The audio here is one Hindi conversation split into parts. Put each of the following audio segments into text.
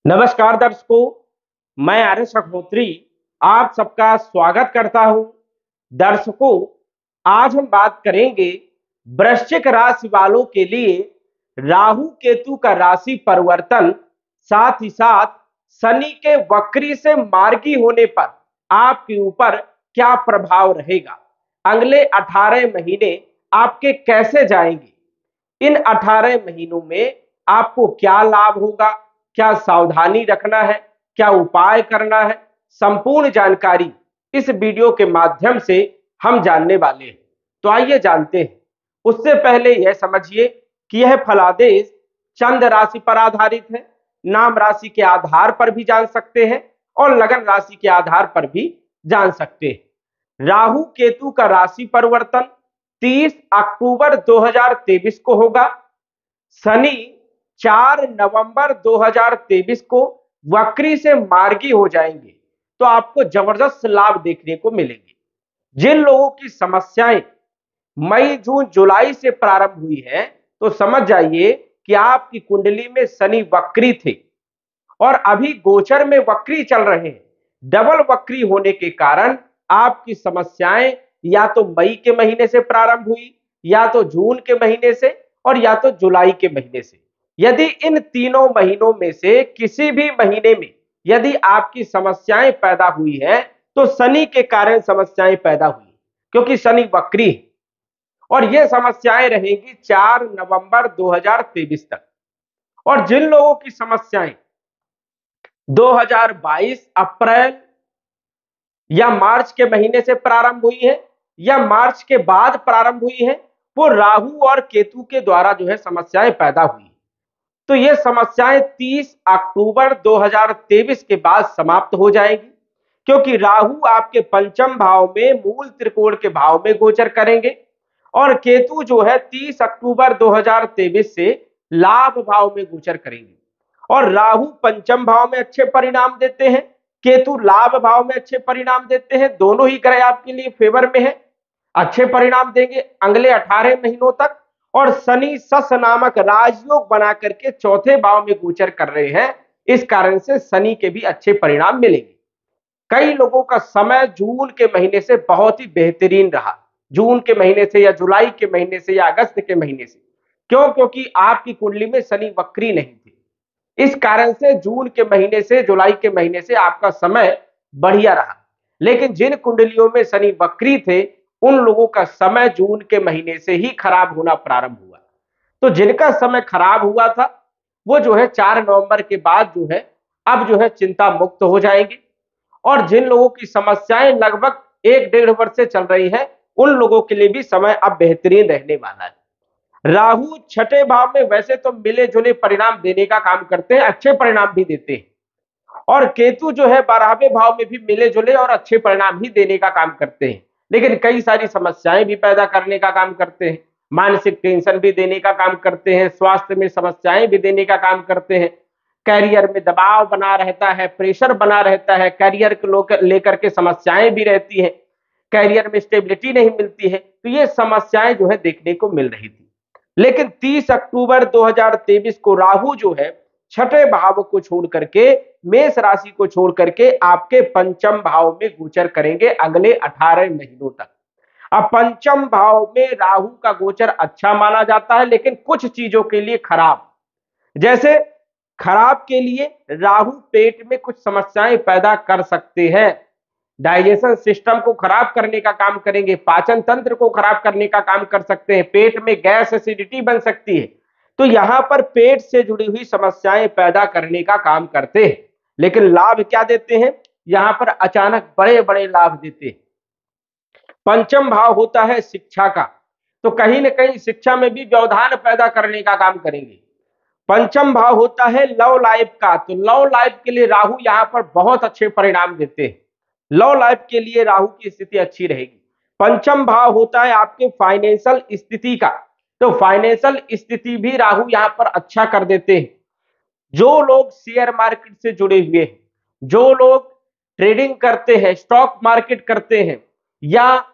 नमस्कार दर्शकों, मैं आर्यस अग्निहोत्री आप सबका स्वागत करता हूं। दर्शकों, आज हम बात करेंगे वृश्चिक राशि वालों के लिए राहु केतु का राशि परिवर्तन, साथ ही साथ शनि के वक्री से मार्गी होने पर आपके ऊपर क्या प्रभाव रहेगा। अगले 18 महीने आपके कैसे जाएंगे। इन 18 महीनों में आपको क्या लाभ होगा, क्या सावधानी रखना है, क्या उपाय करना है, संपूर्ण जानकारी इस वीडियो के माध्यम से हम जानने वाले हैं। तो आइए जानते हैं। उससे पहले यह समझिए कि यह फलादेश चंद्र राशि पर आधारित है। नाम राशि के आधार पर भी जान सकते हैं और लगन राशि के आधार पर भी जान सकते हैं। राहु केतु का राशि परिवर्तन 30 अक्टूबर 2023 को होगा। शनि 4 नवंबर 2023 को वक्री से मार्गी हो जाएंगे, तो आपको जबरदस्त लाभ देखने को मिलेंगे। जिन लोगों की समस्याएं मई जून जुलाई से प्रारंभ हुई है, तो समझ जाइए कि आपकी कुंडली में शनि वक्री थे और अभी गोचर में वक्री चल रहे हैं। डबल वक्री होने के कारण आपकी समस्याएं या तो मई के महीने से प्रारंभ हुई, या तो जून के महीने से, और या तो जुलाई के महीने से। यदि इन तीनों महीनों में से किसी भी महीने में यदि आपकी समस्याएं पैदा हुई है, तो शनि के कारण समस्याएं पैदा हुई, क्योंकि शनि वक्री है। और ये समस्याएं रहेंगी 4 नवंबर 2023 तक। और जिन लोगों की समस्याएं 2022 अप्रैल या मार्च के महीने से प्रारंभ हुई है या मार्च के बाद प्रारंभ हुई है, वो राहु और केतु के द्वारा जो है समस्याएं पैदा हुई। तो ये समस्याएं 30 अक्टूबर 2023 के बाद समाप्त हो जाएगी, क्योंकि राहु आपके पंचम भाव में मूल त्रिकोण के भाव में गोचर करेंगे और केतु जो है 30 अक्टूबर 2023 से लाभ भाव में गोचर करेंगे। और राहु पंचम भाव में अच्छे परिणाम देते हैं, केतु लाभ भाव में अच्छे परिणाम देते हैं। दोनों ही ग्रह आपके लिए फेवर में है, अच्छे परिणाम देंगे अगले 18 महीनों तक। और शनि सस नामक राजयोग बना करके चौथे भाव में गोचर कर रहे हैं, इस कारण से शनि के भी अच्छे परिणाम मिलेंगे। कई लोगों का समय जून के महीने से बहुत ही बेहतरीन रहा, जून के महीने से या जुलाई के महीने से या अगस्त के महीने से। क्यों? क्योंकि आपकी कुंडली में शनि वक्री नहीं थे, इस कारण से जून के महीने से जुलाई के महीने से आपका समय बढ़िया रहा। लेकिन जिन कुंडलियों में शनि वक्री थे, उन लोगों का समय जून के महीने से ही खराब होना प्रारंभ हुआ। तो जिनका समय खराब हुआ था, वो जो है 4 नवंबर के बाद जो है अब जो है चिंता मुक्त हो जाएंगे। और जिन लोगों की समस्याएं लगभग 1-1.5 वर्ष से चल रही है, उन लोगों के लिए भी समय अब बेहतरीन रहने वाला है। राहु छठे भाव में वैसे तो मिले जुले परिणाम देने का काम करते हैं, अच्छे परिणाम भी देते हैं। और केतु जो है 12वें भाव में भी मिले जुले और अच्छे परिणाम ही देने का काम करते हैं, लेकिन कई सारी समस्याएं भी पैदा करने का काम करते हैं। मानसिक टेंशन भी देने का काम करते हैं, स्वास्थ्य में समस्याएं भी देने का काम करते हैं, कैरियर में दबाव बना रहता है, प्रेशर बना रहता है, कैरियर को लेकर के समस्याएं भी रहती है, कैरियर में स्टेबिलिटी नहीं मिलती है। तो ये समस्याएं जो है देखने को मिल रही थी। लेकिन 30 अक्टूबर 2023 को राहु जो है छठे भाव को छोड़ करके, मेष राशि को छोड़ करके आपके पंचम भाव में गोचर करेंगे अगले 18 महीनों तक। अब पंचम भाव में राहु का गोचर अच्छा माना जाता है, लेकिन कुछ चीजों के लिए खराब। जैसे खराब के लिए राहु पेट में कुछ समस्याएं पैदा कर सकते हैं, डाइजेशन सिस्टम को खराब करने का काम करेंगे, पाचन तंत्र को खराब करने का काम कर सकते हैं, पेट में गैस एसिडिटी बन सकती है। तो यहां पर पेट से जुड़ी हुई समस्याएं पैदा करने का काम करते हैं। लेकिन लाभ क्या देते हैं? यहां पर अचानक बड़े बड़े लाभ देते हैं। पंचम भाव होता है शिक्षा का, तो कहीं ना कहीं शिक्षा में भी व्यवधान पैदा करने का काम करेंगे। पंचम भाव होता है लव लाइफ का, तो लव लाइफ के लिए राहु यहां पर बहुत अच्छे परिणाम देते हैं, लव लाइफ के लिए राहु की स्थिति अच्छी रहेगी। पंचम भाव होता है आपके फाइनेंशियल स्थिति का, तो फाइनेंशियल स्थिति भी राहु यहां पर अच्छा कर देते हैं। जो लोग शेयर मार्केट से जुड़े हुए हैं, जो लोग ट्रेडिंग करते हैं, स्टॉक मार्केट करते हैं, या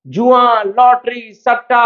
जुआ लॉटरी सट्टा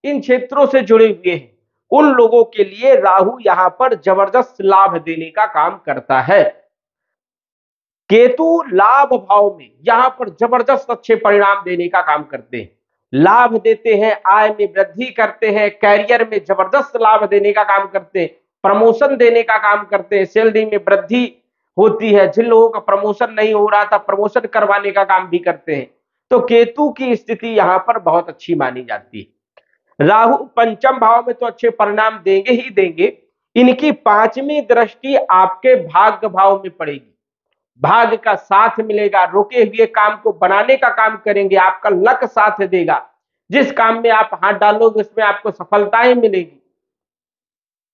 इन क्षेत्रों से जुड़े हुए हैं, उन लोगों के लिए राहु यहां पर जबरदस्त लाभ देने का काम करता है। केतु लाभ भाव में यहां पर जबरदस्त अच्छे परिणाम देने का काम करते हैं, लाभ देते हैं, आय में वृद्धि करते हैं, कैरियर में जबरदस्त लाभ देने का काम करते हैं, प्रमोशन देने का काम करते हैं, सैलरी में वृद्धि होती है, जिन लोगों का प्रमोशन नहीं हो रहा था प्रमोशन करवाने का काम भी करते हैं। तो केतु की स्थिति यहां पर बहुत अच्छी मानी जाती है। राहु पंचम भाव में तो अच्छे परिणाम देंगे ही देंगे, इनकी पांचवी दृष्टि आपके भाग्य भाव में पड़ेगी, भाग्य का साथ मिलेगा, रुके हुए काम को बनाने का काम करेंगे, आपका लक साथ देगा, जिस काम में आप हाथ डालोगे उसमें आपको सफलताएं मिलेगी।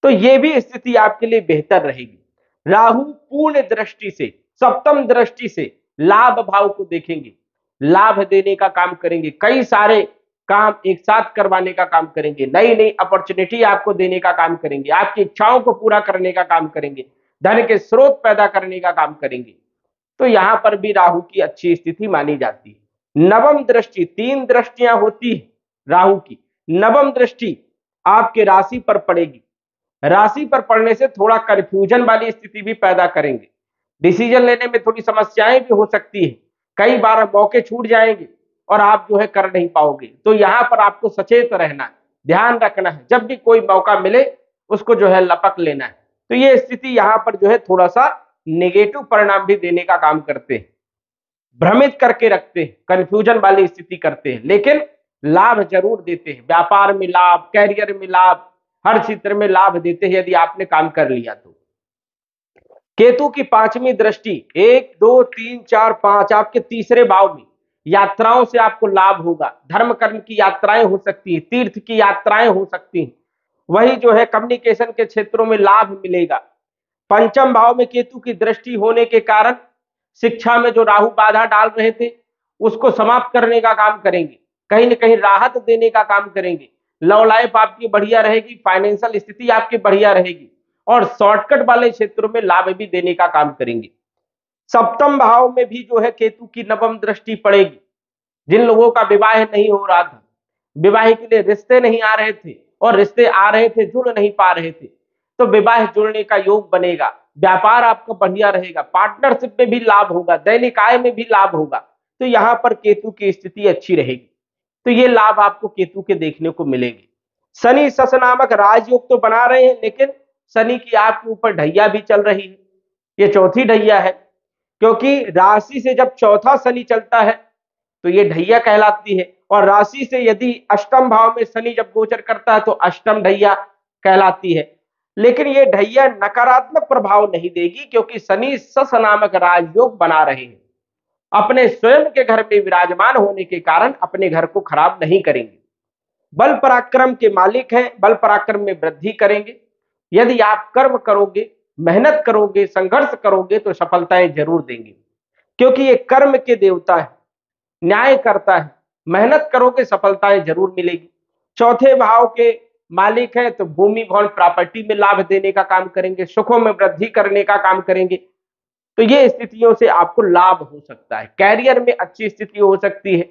तो ये भी स्थिति आपके लिए बेहतर रहेगी। राहु पूर्ण दृष्टि से, सप्तम दृष्टि से लाभ भाव को देखेंगे, लाभ देने का काम करेंगे, कई सारे काम एक साथ करवाने का काम करेंगे, नई नई अपॉर्चुनिटी आपको देने का काम करेंगे, आपकी इच्छाओं को पूरा करने का काम करेंगे, धन के स्रोत पैदा करने का काम करेंगे। तो यहां पर भी राहु की अच्छी स्थिति मानी जाती है। नवम दृष्टि, तीन दृष्टियां होती है राहु की, नवम दृष्टि आपके राशि पर पड़ेगी, राशि पर पड़ने से थोड़ा कंफ्यूजन वाली स्थिति भी पैदा करेंगे, डिसीजन लेने में थोड़ी समस्याएं भी हो सकती है, कई बार मौके छूट जाएंगे और आप जो है कर नहीं पाओगे। तो यहां पर आपको सचेत रहना है, ध्यान रखना है, जब भी कोई मौका मिले उसको जो है लपक लेना है। तो ये स्थिति यहां पर जो है थोड़ा सा नेगेटिव परिणाम भी देने का काम करते हैं, भ्रमित करके रखते हैं, कंफ्यूजन वाली स्थिति करते हैं, लेकिन लाभ जरूर देते हैं, व्यापार में लाभ, कैरियर में लाभ, हर क्षेत्र में लाभ देते हैं यदि आपने काम कर लिया तो। केतु की पांचवी दृष्टि 1 2 3 4 5 आपके तीसरे भाव में, यात्राओं से आपको लाभ होगा, धर्म कर्म की यात्राएं हो सकती है, तीर्थ की यात्राएं हो सकती हैं, वही जो है कम्युनिकेशन के क्षेत्रों में लाभ मिलेगा। पंचम भाव में केतु की दृष्टि होने के कारण शिक्षा में जो राहु बाधा डाल रहे थे उसको समाप्त करने का काम करेंगे, कहीं ना कहीं राहत देने का काम करेंगे, लव लाइफ आपकी बढ़िया रहेगी, फाइनेंशियल स्थिति आपकी बढ़िया रहेगी और शॉर्टकट वाले क्षेत्रों में लाभ भी देने का काम करेंगे। सप्तम भाव में भी जो है केतु की नवम दृष्टि पड़ेगी, जिन लोगों का विवाह नहीं हो रहा था, विवाह के लिए रिश्ते नहीं आ रहे थे और रिश्ते आ रहे थे जुड़ नहीं पा रहे थे, तो विवाह जुड़ने का योग बनेगा, व्यापार आपका बढ़िया रहेगा, पार्टनरशिप में भी लाभ होगा, दैनिक आय में भी लाभ होगा। तो यहां पर केतु की स्थिति अच्छी रहेगी, तो ये लाभ आपको केतु के देखने को मिलेंगे। शनि सस नामक राजयोग तो बना रहे हैं, लेकिन शनि की आपके ऊपर ढैया भी चल रही है, ये चौथी ढैया है, क्योंकि राशि से जब चौथा शनि चलता है तो ये ढैया कहलाती है, और राशि से यदि अष्टम भाव में शनि जब गोचर करता है तो अष्टम ढैया कहलाती है। लेकिन ये ढैया नकारात्मक प्रभाव नहीं देगी, क्योंकि शनि सस नामक राजयोग बना रहे हैं, अपने स्वयं के घर में विराजमान होने के कारण अपने घर को खराब नहीं करेंगे, बल पराक्रम के मालिक हैं, बल पराक्रम में वृद्धि करेंगे। यदि आप कर्म करोगे, मेहनत करोगे, संघर्ष करोगे तो सफलताएं जरूर देंगे, क्योंकि ये कर्म के देवता है, न्याय करता है, मेहनत करोगे सफलताएं जरूर मिलेगी। चौथे भाव के मालिक है तो भूमि भवन प्रॉपर्टी में लाभ देने का काम करेंगे, सुखों में वृद्धि करने का काम करेंगे। तो ये स्थितियों से आपको लाभ हो सकता है, कैरियर में अच्छी स्थिति हो सकती है,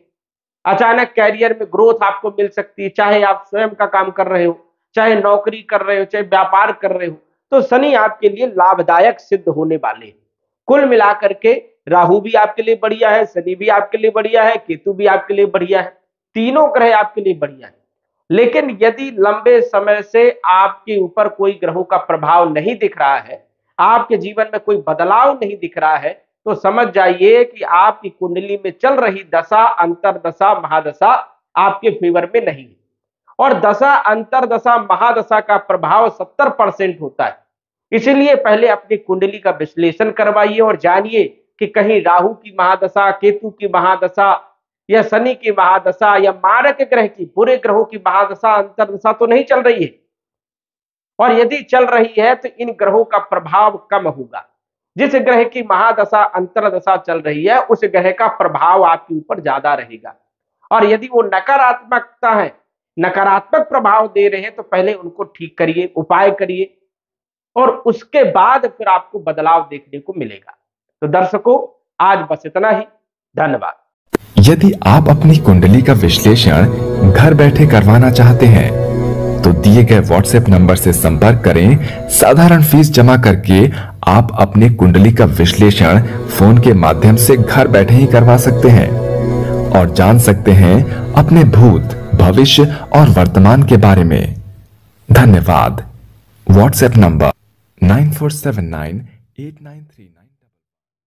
अचानक कैरियर में ग्रोथ आपको मिल सकती है, चाहे आप स्वयं का काम कर रहे हो, चाहे नौकरी कर रहे हो, चाहे व्यापार कर रहे हो, तो शनि आपके लिए लाभदायक सिद्ध होने वाले हैं। कुल मिलाकर के राहु भी आपके लिए बढ़िया है, शनि भी आपके लिए बढ़िया है, केतु भी आपके लिए बढ़िया है, तीनों ग्रह आपके लिए बढ़िया है। लेकिन यदि लंबे समय से आपके ऊपर कोई ग्रहों का प्रभाव नहीं दिख रहा है, आपके जीवन में कोई बदलाव नहीं दिख रहा है, तो समझ जाइए कि आपकी कुंडली में चल रही दशा, अंतरदशा, महादशा आपके फेवर में नहीं है। और दशा, अंतरदशा, महादशा का प्रभाव 70% होता है। इसलिए पहले अपनी कुंडली का विश्लेषण करवाइए और जानिए कि कहीं राहु की महादशा, केतु की महादशा या शनि की महादशा या मारक ग्रह की, पूरे ग्रहों की महादशा, अंतरदशा तो नहीं चल रही है। और यदि चल रही है तो इन ग्रहों का प्रभाव कम होगा। जिस ग्रह की महादशा, अंतरदशा चल रही है उस ग्रह का प्रभाव आपके ऊपर ज्यादा रहेगा। और यदि वो नकारात्मकता है, नकारात्मक प्रभाव दे रहे हैं, तो पहले उनको ठीक करिए, उपाय करिए, और उसके बाद फिर आपको बदलाव देखने को मिलेगा। तो दर्शकों, आज बस इतना ही। धन्यवाद। यदि आप अपनी कुंडली का विश्लेषण घर बैठे करवाना चाहते हैं तो दिए गए व्हाट्सएप नंबर से संपर्क करें। साधारण फीस जमा करके आप अपने कुंडली का विश्लेषण फोन के माध्यम से घर बैठे ही करवा सकते हैं और जान सकते हैं अपने भूत, भविष्य और वर्तमान के बारे में। धन्यवाद। WhatsApp number 94798939